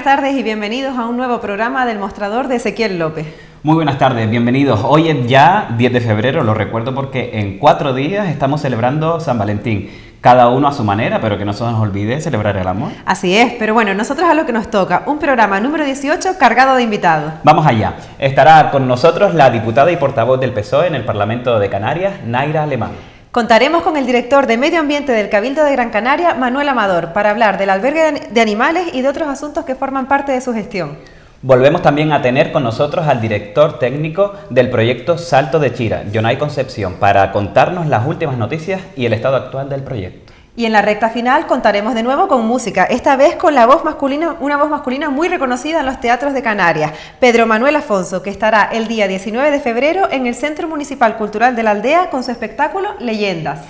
tardes y bienvenidos a un nuevo programa del Mostrador de Ezequiel López. Muy buenas tardes, bienvenidos. Hoy es ya 10 de febrero, lo recuerdo porque en 4 días estamos celebrando San Valentín. Cada uno a su manera, pero que no se nos olvide celebrar el amor. Así es, pero bueno, nosotros a lo que nos toca, un programa número 18 cargado de invitados. Vamos allá. Estará con nosotros la diputada y portavoz del PSOE en el Parlamento de Canarias, Naira Alemán. Contaremos con el director de Medio Ambiente del Cabildo de Gran Canaria, Manuel Amador, para hablar del albergue de animales y de otros asuntos que forman parte de su gestión. Volvemos también a tener con nosotros al director técnico del proyecto Salto de Chira, Jonay Concepción, para contarnos las últimas noticias y el estado actual del proyecto. Y en la recta final contaremos de nuevo con música, esta vez con la voz masculina, una voz masculina muy reconocida en los teatros de Canarias, Pedro Manuel Afonso, que estará el día 19 de febrero en el Centro Municipal Cultural de la Aldea con su espectáculo Leyendas.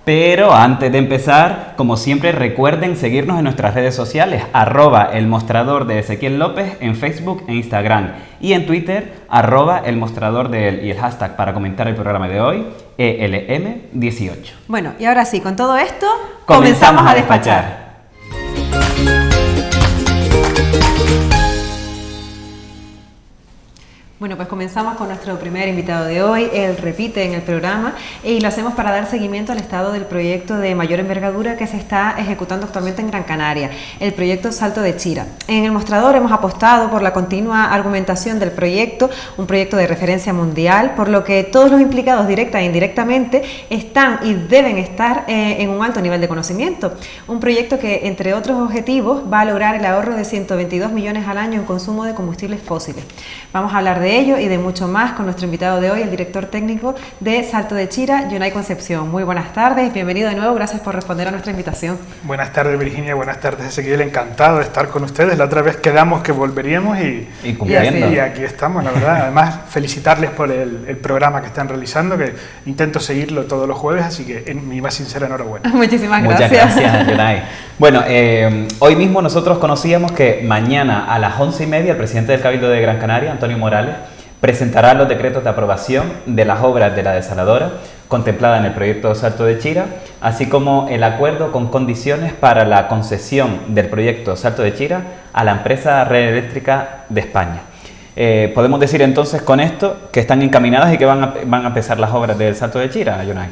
Pero antes de empezar, como siempre, recuerden seguirnos en nuestras redes sociales, @elmostrador de Ezequiel López en Facebook e Instagram, y en Twitter, @elmostrador de él, y el hashtag para comentar el programa de hoy, ELM18. Bueno, y ahora sí, con todo esto, comenzamos a despachar. Bueno, pues comenzamos con nuestro primer invitado de hoy. Él repite en el programa y lo hacemos para dar seguimiento al estado del proyecto de mayor envergadura que se está ejecutando actualmente en Gran Canaria, el proyecto Salto de Chira. En el mostrador hemos apostado por la continua argumentación del proyecto, un proyecto de referencia mundial, por lo que todos los implicados directa e indirectamente están y deben estar en un alto nivel de conocimiento. Un proyecto que, entre otros objetivos, va a lograr el ahorro de 122 millones al año en consumo de combustibles fósiles. Vamos a hablar de ello y de mucho más con nuestro invitado de hoy, el director técnico de Salto de Chira, Jonay Concepción. Muy buenas tardes, bienvenido de nuevo, gracias por responder a nuestra invitación. Buenas tardes, Virginia, buenas tardes, Ezequiel, encantado de estar con ustedes. La otra vez quedamos que volveríamos y aquí estamos, la verdad. Además, felicitarles por el programa que están realizando, que intento seguirlo todos los jueves, así que mi más sincera enhorabuena. Muchísimas gracias. Muchas gracias, Jonay. Bueno, hoy mismo nosotros conocíamos que mañana a las 11:30 el presidente del Cabildo de Gran Canaria, Antonio Morales, presentará los decretos de aprobación de las obras de la desaladora contemplada en el proyecto Salto de Chira, así como el acuerdo con condiciones para la concesión del proyecto Salto de Chira a la empresa Red Eléctrica de España. Podemos decir entonces con esto que están encaminadas y que van a empezar las obras del Salto de Chira, Jonay.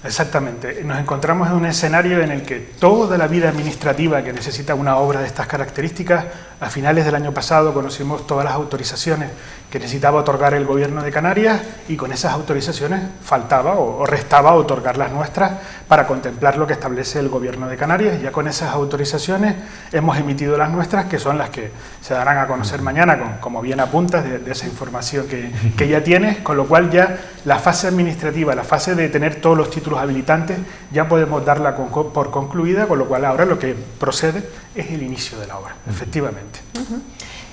Exactamente, nos encontramos en un escenario en el que toda la vida administrativa que necesita una obra de estas características, a finales del año pasado conocimos todas las autorizaciones que necesitaba otorgar el Gobierno de Canarias y con esas autorizaciones faltaba o restaba otorgar las nuestras para contemplar lo que establece el Gobierno de Canarias. Ya con esas autorizaciones hemos emitido las nuestras, que son las que se darán a conocer mañana, como bien apuntas de esa información que ya tienes, con lo cual ya la fase administrativa, la fase de tener todos los títulos habilitantes, ya podemos darla por concluida, con lo cual ahora lo que procede es el inicio de la obra, efectivamente.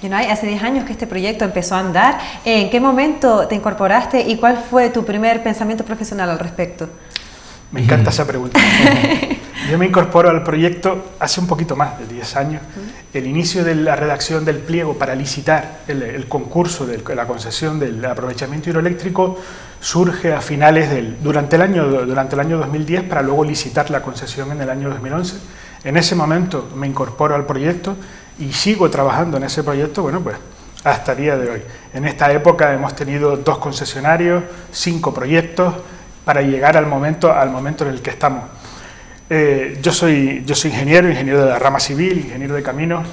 Jonay, hace 10 años que este proyecto empezó a andar. ¿En qué momento te incorporaste y cuál fue tu primer pensamiento profesional al respecto? Me encanta esa pregunta. Yo me incorporo al proyecto hace un poquito más de 10 años. El inicio de la redacción del pliego para licitar el concurso de la concesión del aprovechamiento hidroeléctrico surge a finales durante el año 2010 para luego licitar la concesión en el año 2011. En ese momento me incorporo al proyecto y sigo trabajando en ese proyecto, bueno, pues hasta el día de hoy. En esta época hemos tenido 2 concesionarios, 5 proyectos para llegar al momento en el que estamos. Yo soy ingeniero de la rama civil, ingeniero de caminos,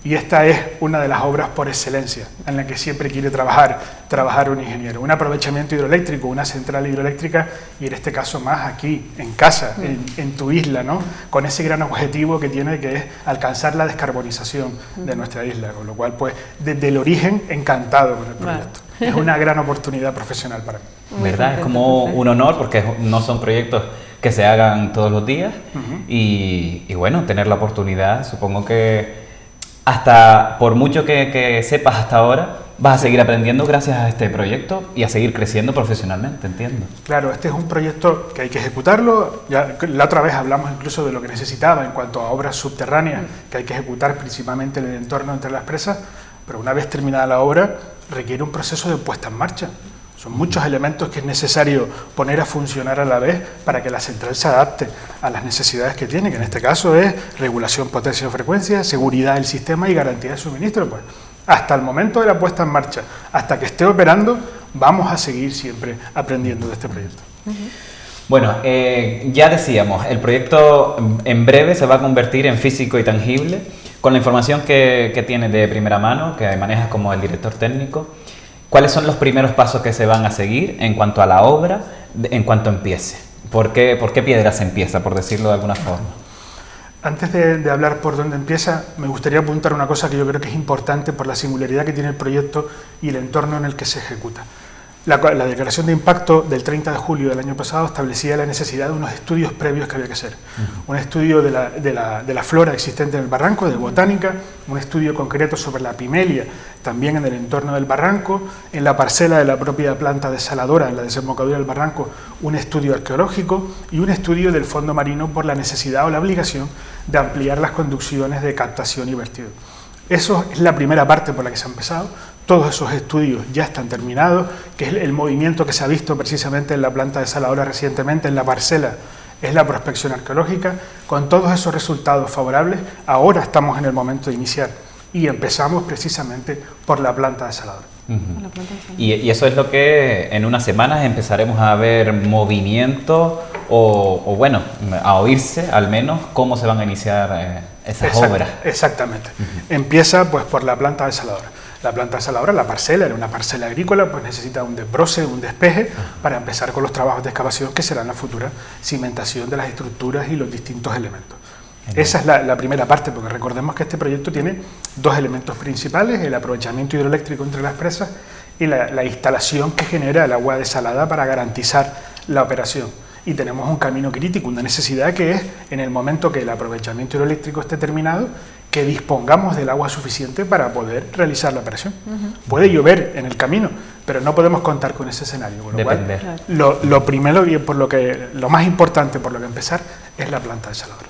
y esta es una de las obras por excelencia en la que siempre quiere trabajar un ingeniero. Un aprovechamiento hidroeléctrico, una central hidroeléctrica, y en este caso más aquí, en casa, en tu isla, ¿no? Con ese gran objetivo que tiene, que es alcanzar la descarbonización de nuestra isla, con lo cual, pues, desde el origen, encantado con el proyecto. Es una gran oportunidad profesional para mí. ¿Verdad? Es como un honor, porque no son proyectos que se hagan todos los días, y bueno, tener la oportunidad, supongo que hasta por mucho que sepas hasta ahora, vas a seguir aprendiendo gracias a este proyecto y a seguir creciendo profesionalmente, entiendo. Claro, este es un proyecto que hay que ejecutarlo. Ya, la otra vez hablamos incluso de lo que necesitaba en cuanto a obras subterráneas que hay que ejecutar principalmente en el entorno entre las presas, pero una vez terminada la obra requiere un proceso de puesta en marcha. O Son muchos elementos que es necesario poner a funcionar a la vez para que la central se adapte a las necesidades que tiene, que en este caso es regulación, potencia y frecuencia, seguridad del sistema y garantía de suministro. Pues hasta el momento de la puesta en marcha, hasta que esté operando, vamos a seguir siempre aprendiendo de este proyecto. Bueno, ya decíamos, el proyecto en breve se va a convertir en físico y tangible, con la información que tienes de primera mano, que manejas como el director técnico. ¿Cuáles son los primeros pasos que se van a seguir en cuanto a la obra, en cuanto empiece? ¿Por qué Piedras empieza, por decirlo de alguna forma? Antes de hablar por dónde empieza, me gustaría apuntar una cosa que yo creo que es importante por la singularidad que tiene el proyecto y el entorno en el que se ejecuta. La declaración de impacto del 30 de julio del año pasado establecía la necesidad de unos estudios previos que había que hacer. Un estudio de la flora existente en el barranco, de botánica, un estudio concreto sobre la pimelia, también en el entorno del barranco, en la parcela de la propia planta desaladora, en la desembocadura del barranco, un estudio arqueológico y un estudio del fondo marino por la necesidad o la obligación de ampliar las conducciones de captación y vertido. Eso es la primera parte por la que se ha empezado. Todos esos estudios ya están terminados, que es el movimiento que se ha visto precisamente en la planta desaladora recientemente, en la parcela, es la prospección arqueológica. Con todos esos resultados favorables, ahora estamos en el momento de iniciar y empezamos precisamente por la planta desaladora. Y eso es lo que en unas semanas empezaremos a ver movimiento o bueno, a oírse al menos cómo se van a iniciar esas obras. Exactamente. Empieza pues por la planta desaladora. La planta desaladora, la parcela, era una parcela agrícola, pues necesita un desbroce, un despeje para empezar con los trabajos de excavación que serán la futura cimentación de las estructuras y los distintos elementos. Esa es la primera parte, porque recordemos que este proyecto tiene dos elementos principales: el aprovechamiento hidroeléctrico entre las presas y la instalación que genera el agua desalada para garantizar la operación. Y tenemos un camino crítico, una necesidad que es, en el momento que el aprovechamiento hidroeléctrico esté terminado, que dispongamos del agua suficiente para poder realizar la operación. Puede llover en el camino, pero no podemos contar con ese escenario. Con lo cual, lo primero y lo más importante por lo que empezar es la planta desaladora.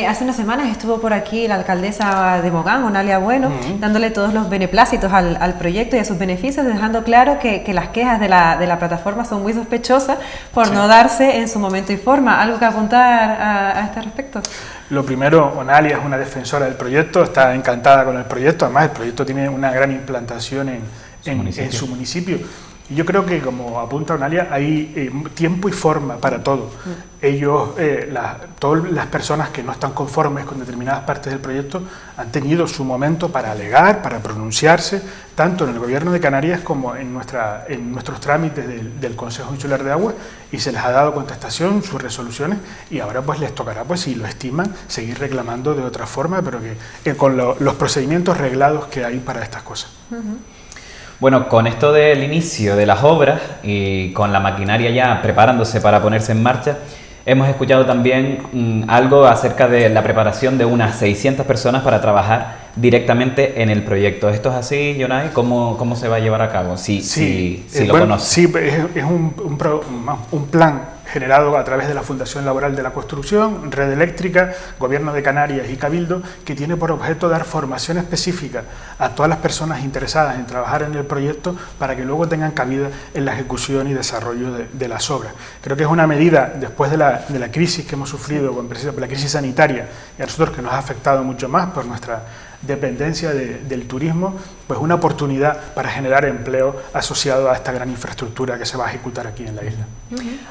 Hace unas semanas estuvo por aquí la alcaldesa de Mogán, Onalia Bueno, dándole todos los beneplácitos al proyecto y a sus beneficios, dejando claro que las quejas de la plataforma son muy sospechosas por no darse en su momento y forma. ¿Algo que apuntar a este respecto? Lo primero, Onalia es una defensora del proyecto, está encantada con el proyecto. Además, el proyecto tiene una gran implantación en su municipio. Y yo creo que, como apunta Onalia, hay tiempo y forma para todo. Ellos, todas las personas que no están conformes con determinadas partes del proyecto han tenido su momento para alegar, para pronunciarse, tanto en el Gobierno de Canarias como en nuestros trámites del Consejo Insular de Agua, y se les ha dado contestación, sus resoluciones, y ahora pues les tocará, pues si lo estiman, seguir reclamando de otra forma, pero que con los procedimientos reglados que hay para estas cosas. Bueno, con esto del inicio de las obras y con la maquinaria ya preparándose para ponerse en marcha, hemos escuchado también algo acerca de la preparación de unas 600 personas para trabajar directamente en el proyecto. ¿Esto es así, Jonay? ¿Cómo se va a llevar a cabo? Si lo conoces. Sí, es un plan generado a través de la Fundación Laboral de la Construcción, Red Eléctrica, Gobierno de Canarias y Cabildo, que tiene por objeto dar formación específica a todas las personas interesadas en trabajar en el proyecto para que luego tengan cabida en la ejecución y desarrollo de las obras. Creo que es una medida, después de la crisis que hemos sufrido, por la crisis sanitaria, y a nosotros que nos ha afectado mucho más por nuestra dependencia del turismo, pues una oportunidad para generar empleo asociado a esta gran infraestructura que se va a ejecutar aquí en la isla.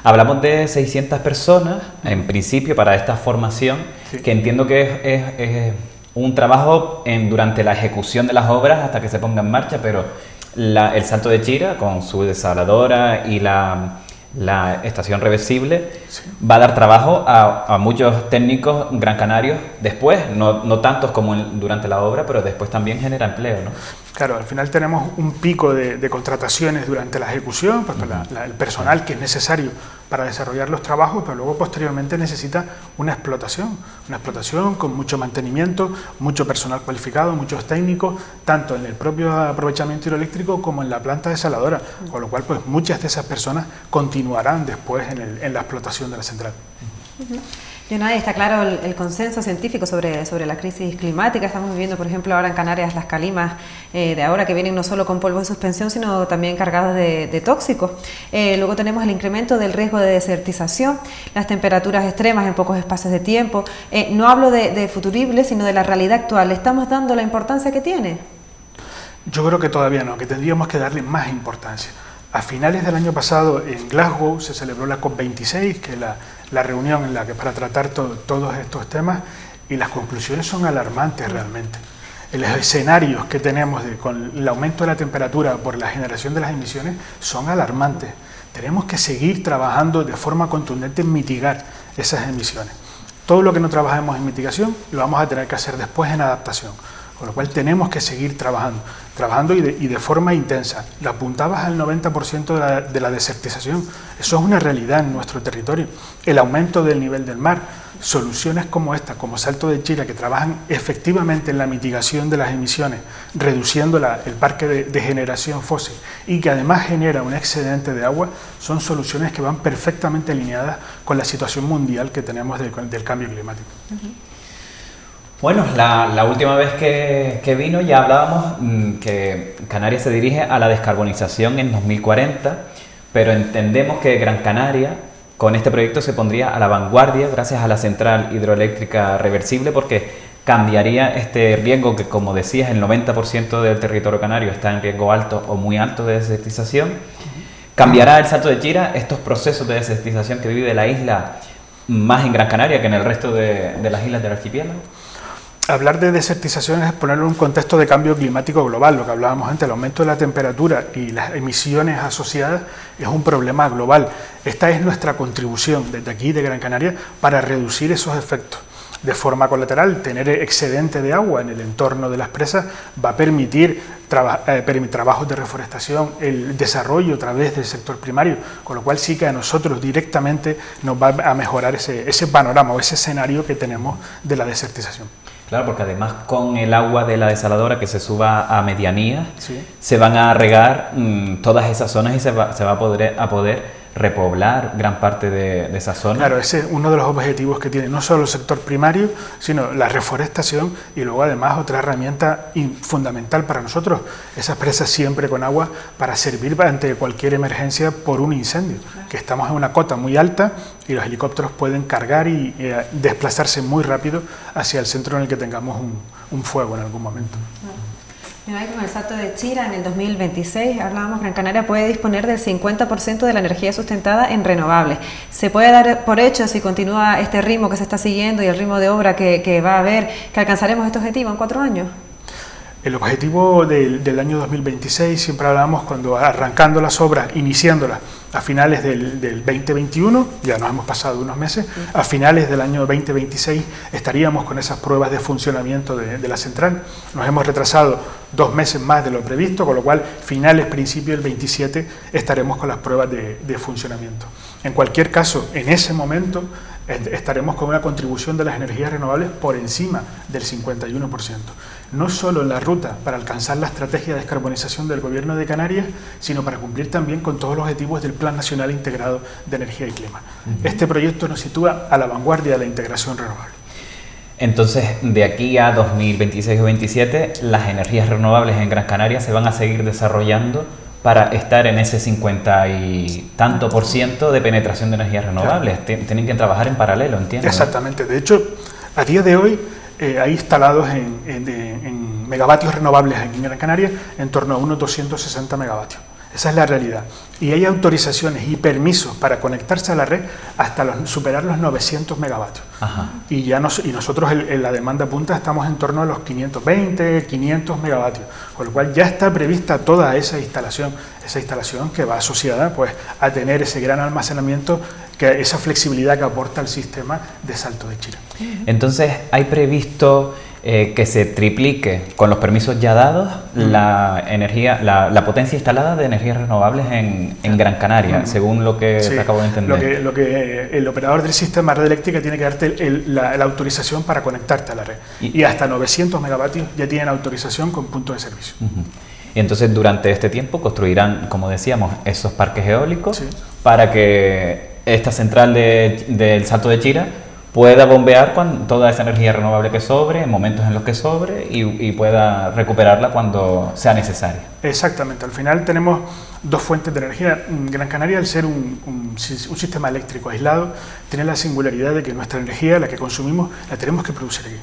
Hablamos de 600 personas, en principio, para esta formación, que entiendo que es un trabajo durante la ejecución de las obras hasta que se ponga en marcha, pero el Salto de Chira, con su desaladora y la estación reversible, va a dar trabajo a muchos técnicos gran canarios después, no tantos como durante la obra, pero después también genera empleo, ¿no? Claro, al final tenemos un pico de contrataciones durante la ejecución, pues el personal que es necesario para desarrollar los trabajos, pero luego posteriormente necesita una explotación con mucho mantenimiento, mucho personal cualificado, muchos técnicos, tanto en el propio aprovechamiento hidroeléctrico como en la planta desaladora, con lo cual pues muchas de esas personas continuarán después en la explotación de la central. Yonay, está claro el consenso científico sobre la crisis climática. Estamos viviendo, por ejemplo, ahora en Canarias las calimas de ahora que vienen no solo con polvo de suspensión, sino también cargados de tóxicos. Luego tenemos el incremento del riesgo de desertización, las temperaturas extremas en pocos espacios de tiempo. No hablo de futuribles, sino de la realidad actual. ¿Le estamos dando la importancia que tiene? Yo creo que todavía no, que tendríamos que darle más importancia. A finales del año pasado en Glasgow se celebró la COP26, que es la reunión en la que para tratar todos estos temas, y las conclusiones son alarmantes realmente. Los escenarios que tenemos con el aumento de la temperatura por la generación de las emisiones son alarmantes. Tenemos que seguir trabajando de forma contundente en mitigar esas emisiones. Todo lo que no trabajemos en mitigación lo vamos a tener que hacer después en adaptación. Con lo cual tenemos que seguir trabajando y de forma intensa. Lo apuntabas al 90% de la desertización. Eso es una realidad en nuestro territorio. El aumento del nivel del mar, soluciones como esta, como Salto de Chira, que trabajan efectivamente en la mitigación de las emisiones, reduciendo el parque de generación fósil y que además genera un excedente de agua, son soluciones que van perfectamente alineadas con la situación mundial que tenemos del cambio climático. Bueno, la última vez que vino ya hablábamos que Canarias se dirige a la descarbonización en 2040, pero entendemos que Gran Canaria con este proyecto se pondría a la vanguardia gracias a la central hidroeléctrica reversible, porque cambiaría este riesgo que, como decías, el 90% del territorio canario está en riesgo alto o muy alto de desertización. Cambiará el Salto de Chira estos procesos de desertización que vive la isla más en Gran Canaria que en el resto de las islas del archipiélago. Hablar de desertización es ponerlo en un contexto de cambio climático global. Lo que hablábamos antes, el aumento de la temperatura y las emisiones asociadas es un problema global. Esta es nuestra contribución desde aquí, de Gran Canaria, para reducir esos efectos. De forma colateral, tener excedente de agua en el entorno de las presas va a permitir trabajos de reforestación, el desarrollo a través del sector primario, con lo cual sí que a nosotros directamente nos va a mejorar ese panorama o ese escenario que tenemos de la desertización. Claro, porque además con el agua de la desaladora que se suba a medianías, sí, se van a regar todas esas zonas y se va a poder repoblar gran parte de esa zona. Claro, ese es uno de los objetivos que tiene no solo el sector primario, sino la reforestación y luego además otra herramienta fundamental para nosotros, esas presas siempre con agua para servir ante cualquier emergencia por un incendio, que estamos en una cota muy alta y los helicópteros pueden cargar y desplazarse muy rápido hacia el centro en el que tengamos un fuego en algún momento. Con el Salto de Chira en el 2026, hablábamos, Gran Canaria puede disponer del 50% de la energía sustentada en renovables. ¿Se puede dar por hecho, si continúa este ritmo que se está siguiendo y el ritmo de obra que va a haber, que alcanzaremos este objetivo en 4 años? El objetivo del año 2026, siempre hablábamos cuando arrancando las obras, iniciándolas a finales del 2021, ya nos hemos pasado unos meses, a finales del año 2026 estaríamos con esas pruebas de funcionamiento de la central. Nos hemos retrasado 2 meses más de lo previsto, con lo cual finales, principios del 27 estaremos con las pruebas de funcionamiento. En cualquier caso, en ese momento estaremos con una contribución de las energías renovables por encima del 51%. No solo en la ruta para alcanzar la estrategia de descarbonización del Gobierno de Canarias, sino para cumplir también con todos los objetivos del Plan Nacional Integrado de Energía y Clima. Este proyecto nos sitúa a la vanguardia de la integración renovable. Entonces, de aquí a 2026 o 2027, las energías renovables en Gran Canaria se van a seguir desarrollando para estar en ese 50 y tanto % de penetración de energías renovables. Claro. Tienen que trabajar en paralelo, entiendo. Exactamente. ¿No? De hecho, a día de hoy hay instalados en megavatios renovables en Gran Canaria en torno a unos 260 megavatios. Esa es la realidad. Y hay autorizaciones y permisos para conectarse a la red hasta superar los 900 megavatios. Ajá. Y nosotros en la demanda punta estamos en torno a los 520, 500 megavatios, con lo cual ya está prevista toda esa instalación que va asociada pues, a tener ese gran almacenamiento, esa flexibilidad que aporta el sistema de Salto de Chira. Entonces, ¿hay previsto que se triplique con los permisos ya dados la potencia instalada de energías renovables en Gran Canaria, según lo que te acabo de entender? Lo que el operador del sistema red eléctrica tiene que darte la autorización para conectarte a la red. Y hasta 900 megavatios ya tienen autorización con punto de servicio. Y entonces durante este tiempo construirán, como decíamos, esos parques eólicos para que esta central del Salto de Chira pueda bombear toda esa energía renovable que sobre, en momentos en los que sobre, y pueda recuperarla cuando sea necesaria. Exactamente, al final tenemos dos fuentes de energía. Gran Canaria, al ser un sistema eléctrico aislado, tiene la singularidad de que nuestra energía, la que consumimos, la tenemos que producir aquí.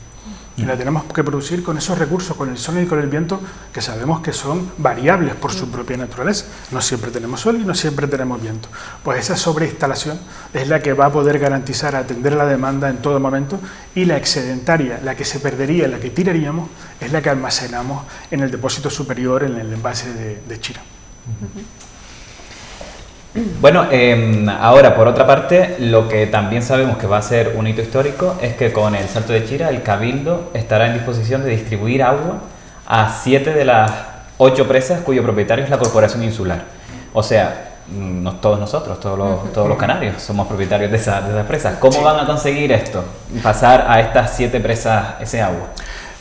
Y la tenemos que producir con esos recursos, con el sol y con el viento, que sabemos que son variables por su propia naturaleza. No siempre tenemos sol y no siempre tenemos viento. Pues esa sobreinstalación es la que va a poder garantizar atender la demanda en todo momento, y la excedentaria, la que se perdería, la que tiraríamos, es la que almacenamos en el depósito superior, en el envase de Chira. Bueno, ahora por otra parte, lo que también sabemos que va a ser un hito histórico es que con el Salto de Chira el Cabildo estará en disposición de distribuir agua a 7 de las 8 presas cuyo propietario es la Corporación Insular. O sea, todos nosotros, todos los canarios somos propietarios de esas presas. ¿Cómo van a conseguir esto? Pasar a estas 7 presas ese agua.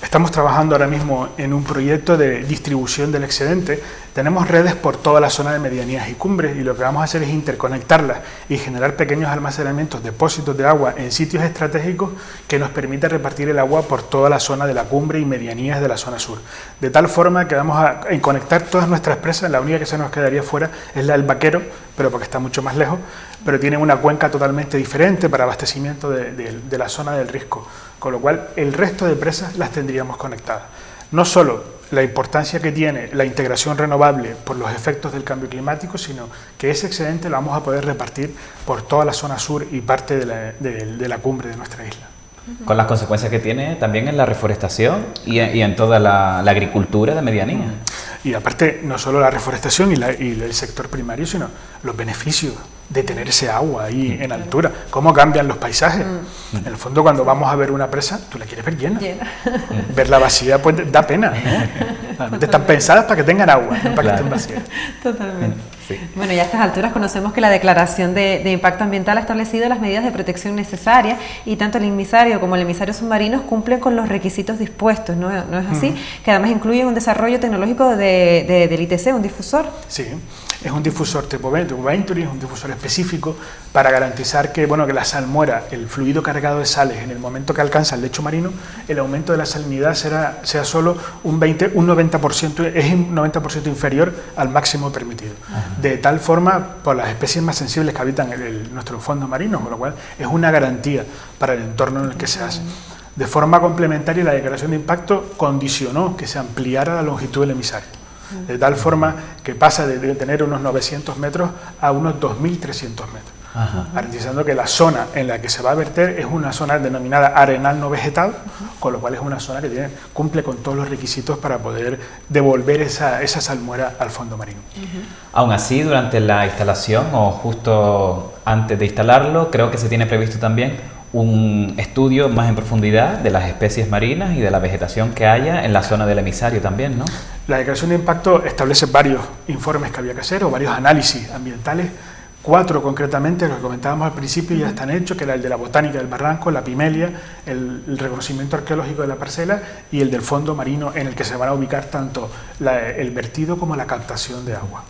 Estamos trabajando ahora mismo en un proyecto de distribución del excedente. Tenemos redes por toda la zona de medianías y cumbres, y lo que vamos a hacer es interconectarlas y generar pequeños almacenamientos, depósitos de agua en sitios estratégicos que nos permita repartir el agua por toda la zona de la cumbre y medianías de la zona sur. De tal forma que vamos a conectar todas nuestras presas. La única que se nos quedaría fuera es la del Vaquero, pero porque está mucho más lejos, pero tiene una cuenca totalmente diferente para abastecimiento de la zona del Risco, con lo cual el resto de presas las tendríamos conectadas. No solo la importancia que tiene la integración renovable por los efectos del cambio climático, sino que ese excedente lo vamos a poder repartir por toda la zona sur y parte de la cumbre de nuestra isla. Con las consecuencias que tiene también en la reforestación y en toda la agricultura de medianía. Y aparte, no solo la reforestación y el sector primario, sino los beneficios de tener ese agua ahí en altura. Cómo cambian los paisajes. En el fondo, cuando vamos a ver una presa, tú la quieres ver llena. Verla vacía, pues da pena, ¿no? Realmente están pensadas para que tengan agua, no para que estén vacías. Totalmente. Sí. Bueno, ya a estas alturas conocemos que la Declaración de Impacto Ambiental ha establecido las medidas de protección necesarias, y tanto el emisario como el emisario submarinos cumplen con los requisitos dispuestos, ¿no es así? Que además incluyen un desarrollo tecnológico del ITC, un difusor. Sí, es un difusor tipo Venturi, es un difusor específico para garantizar que la salmuera, el fluido cargado de sales, en el momento que alcanza el lecho marino, el aumento de la salinidad sea solo un 90%, es un 90% inferior al máximo permitido. De tal forma, por las especies más sensibles que habitan nuestro fondo marino, con lo cual es una garantía para el entorno en el que se hace. De forma complementaria, la declaración de impacto condicionó que se ampliara la longitud del emisario, de tal forma que pasa de tener unos 900 metros a unos 2.300 metros. Garantizando que la zona en la que se va a verter es una zona denominada arenal no vegetal, con lo cual es una zona que cumple con todos los requisitos para poder devolver esa salmuera al fondo marino. Aún así, durante la instalación o justo antes de instalarlo, creo que se tiene previsto también un estudio más en profundidad de las especies marinas y de la vegetación que haya en la zona del emisario también, ¿no? La declaración de impacto establece varios informes que había que hacer, o varios análisis ambientales. 4 concretamente, los que comentábamos al principio, ya están hechos, que era el de la botánica del barranco, la pimelia, el reconocimiento arqueológico de la parcela y el del fondo marino, en el que se van a ubicar tanto el vertido como la captación de agua.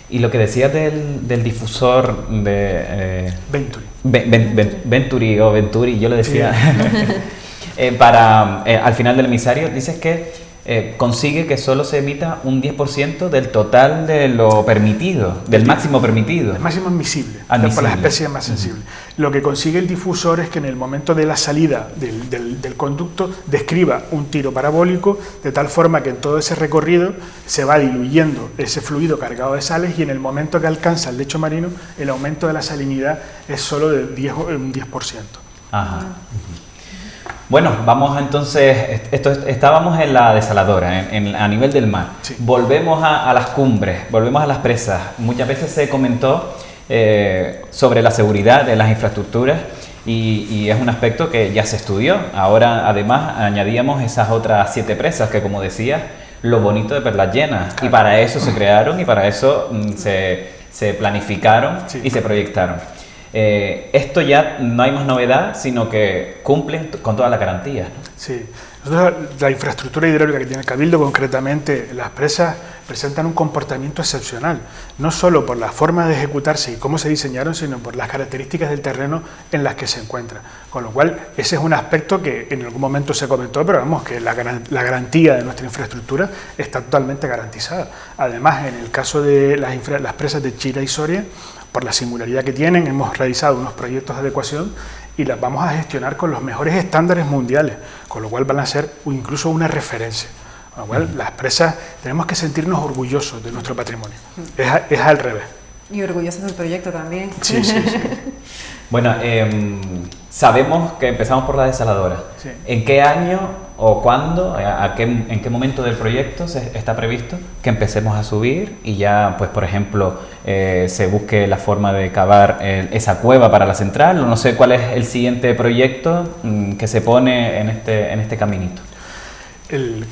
Y lo que decías del difusor de... Venturi. Venturi o Venturi, yo lo decía. Sí. Al final del emisario, dices que consigue que solo se emita un 10% del total de lo permitido, del máximo permitido. El máximo admisible, por las especies más sensibles. Lo que consigue el difusor es que en el momento de la salida del conducto describa un tiro parabólico, de tal forma que en todo ese recorrido se va diluyendo ese fluido cargado de sales, y en el momento que alcanza el lecho marino, el aumento de la salinidad es solo de un 10%. Ajá. Bueno, vamos entonces, estábamos en la desaladora, a nivel del mar. Sí. Volvemos a las cumbres, volvemos a las presas. Muchas veces se comentó sobre la seguridad de las infraestructuras y es un aspecto que ya se estudió. Ahora, además, añadíamos esas otras 7 presas que, como decía, lo bonito de Perlas Llenas. Claro. Y para eso se crearon y para eso se planificaron, sí, y se proyectaron. Esto ya no hay más novedad, sino que cumplen con todas las garantías, ¿no? Sí. Nosotros, la infraestructura hidráulica que tiene el Cabildo, concretamente las presas, presentan un comportamiento excepcional, no solo por la forma de ejecutarse y cómo se diseñaron, sino por las características del terreno en las que se encuentran. Con lo cual, ese es un aspecto que en algún momento se comentó, pero vamos, que la garantía de nuestra infraestructura está totalmente garantizada. Además, en el caso de las presas de Chira y Soria, por la singularidad que tienen, hemos realizado unos proyectos de adecuación y las vamos a gestionar con los mejores estándares mundiales, con lo cual van a ser incluso una referencia. Con lo cual, las presas tenemos que sentirnos orgullosos de nuestro patrimonio. Es al revés. Y orgullosos del proyecto también. Sí, sí, sí. Bueno, sabemos que empezamos por la desaladora. Sí. ¿En qué año o cuándo, en qué momento del proyecto está previsto que empecemos a subir y ya, pues por ejemplo, se busque la forma de cavar esa cueva para la central? O no sé cuál es el siguiente proyecto que se pone en este caminito.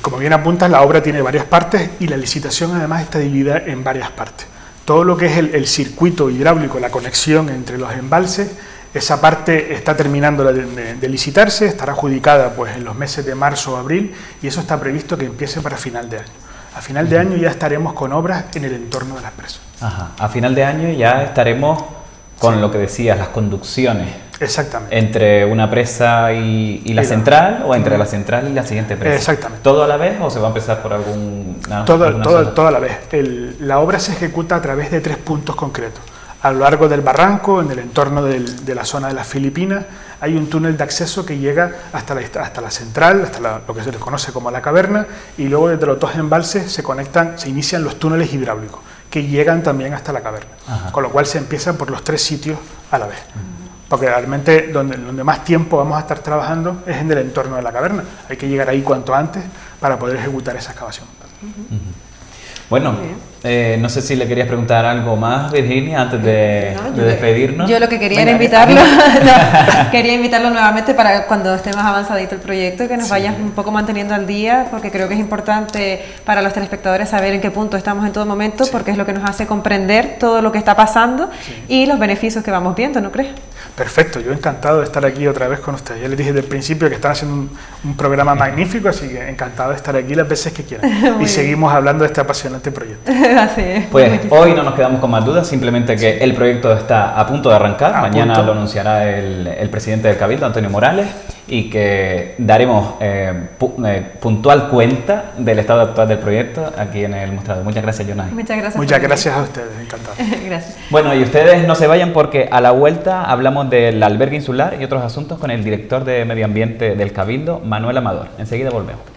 Como bien apuntas, la obra tiene varias partes y la licitación además está dividida en varias partes. Todo lo que es el circuito hidráulico, la conexión entre los embalses, esa parte está terminando de licitarse, estará adjudicada pues, en los meses de marzo o abril y eso está previsto que empiece para final de año. A final de año ya estaremos con obras en el entorno de las presas. Ajá. A final de año ya estaremos con lo que decías, las conducciones. Exactamente. ¿Entre una presa y la central o entre la central y la siguiente presa? Exactamente. ¿Todo a la vez o se va a empezar por alguna Todo a la vez. La obra se ejecuta a través de 3 puntos concretos. A lo largo del barranco, en el entorno de la zona de las Filipinas, hay un túnel de acceso que llega hasta la central, hasta lo que se le conoce como la caverna, y luego desde los 2 embalses se inician los túneles hidráulicos, que llegan también hasta la caverna. Ajá. Con lo cual se empieza por los 3 sitios a la vez. Porque realmente donde más tiempo vamos a estar trabajando es en el entorno de la caverna. Hay que llegar ahí cuanto antes para poder ejecutar esa excavación. Bueno, no sé si le querías preguntar algo más, Virginia, antes de despedirnos. Yo lo que quería era quería invitarlo nuevamente para cuando esté más avanzadito el proyecto, que nos vayas un poco manteniendo al día, porque creo que es importante para los telespectadores saber en qué punto estamos en todo momento, porque es lo que nos hace comprender todo lo que está pasando y los beneficios que vamos viendo, ¿no crees? Perfecto, yo encantado de estar aquí otra vez con ustedes. Ya les dije desde el principio que están haciendo un programa magnífico, así que encantado de estar aquí las veces que quieran. Y seguimos hablando de este apasionante proyecto. Así es. Pues hoy no nos quedamos con más dudas, simplemente que el proyecto está a punto de arrancar. Mañana lo anunciará el presidente del Cabildo, Antonio Morales, y que daremos puntual cuenta del estado actual del proyecto aquí en el mostrador. Muchas gracias, Jonay. Muchas gracias a ustedes, encantado. Gracias. Bueno, y ustedes no se vayan porque a la vuelta hablamos del albergue insular y otros asuntos con el director de Medio Ambiente del Cabildo, Manuel Amador. Enseguida volvemos.